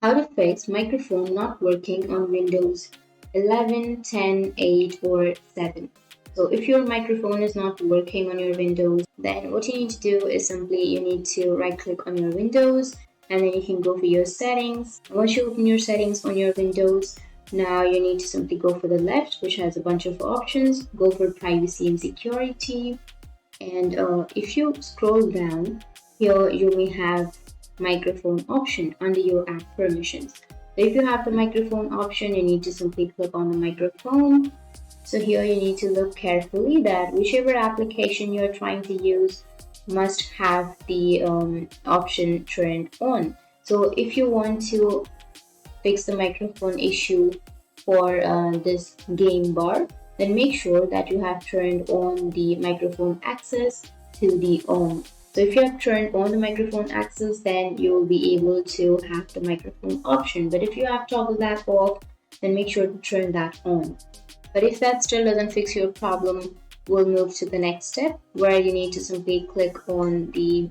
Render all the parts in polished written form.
How to fix microphone not working on Windows 11, 10, 8, or 7. So if your microphone is not working on your Windows, then what you need to do is simply you need to right click on your Windows and then you can go for your settings. Once you open your settings on your Windows, now you need to simply go for the left, which has a bunch of options. Go for privacy and security. And if you scroll down, here you may have microphone option under your app permissions. So if you have the microphone option, you need to simply click on the microphone. So here you need to look carefully that whichever application you're trying to use must have the option turned on. So if you want to fix the microphone issue for this game bar, then make sure that you have turned on the microphone access to the on. So if you have turned on the microphone access, then you will be able to have the microphone option. But if you have toggled that off, then make sure to turn that on. But if that still doesn't fix your problem, we'll move to the next step where you need to simply click on the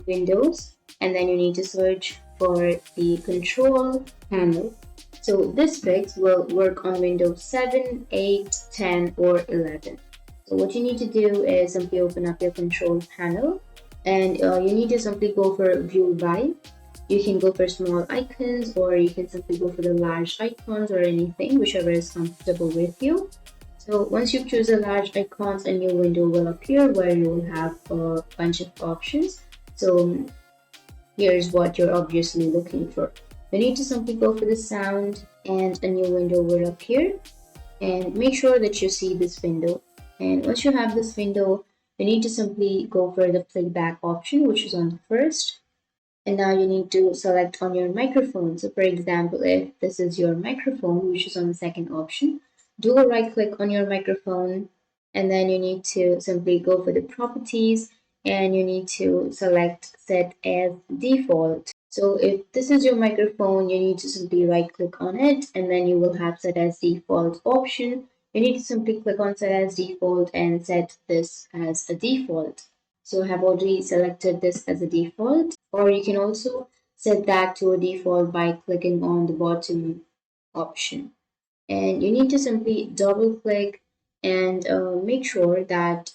Windows and then you need to search for the control panel. So this fix will work on Windows 7, 8, 10 or 11. So what you need to do is simply open up your control panel and you need to simply go for view by. You can go for small icons or you can simply go for the large icons or anything, whichever is comfortable with you. So once you choose the large icons, a new window will appear where you will have a bunch of options. So here's what you're obviously looking for. You need to simply go for the sound and a new window will appear, and make sure that you see this window. And once you have this window, you need to simply go for the playback option, which is on the first. And now you need to select on your microphone. So for example, if this is your microphone, which is on the second option, do a right click on your microphone and then you need to simply go for the properties and you need to select set as default. So if this is your microphone, you need to simply right click on it and then you will have set as default option. You need to simply click on set as default and set this as a default. So I have already selected this as a default, or you can also set that to a default by clicking on the bottom option. And you need to simply double click and make sure that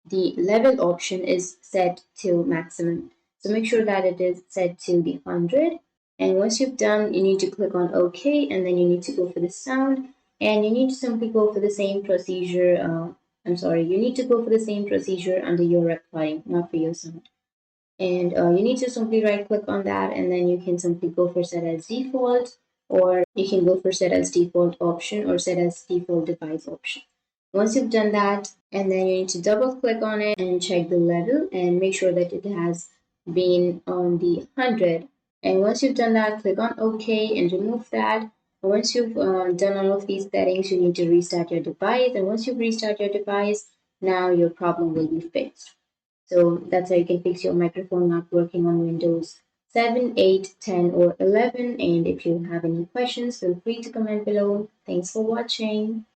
the level option is set to maximum. So make sure that it is set to the 100. And once you've done, you need to click on OK, and then you need to go for the sound, and you need to simply go for the same procedure. You need to go for the same procedure under your recording, not for your sound. And you need to simply right click on that, and then you can simply go for set as default, or you can go for set as default option or set as default device option. Once you've done that, and then you need to double click on it and check the level and make sure that it has been on the 100. And once you've done that, click on OK and remove that. And once you've done all of these settings, you need to restart your device. And once you restart your device, now your problem will be fixed. So that's how you can fix your microphone not working on Windows 7, 8, 10 or 11. And if you have any questions, feel free to comment below. Thanks for watching.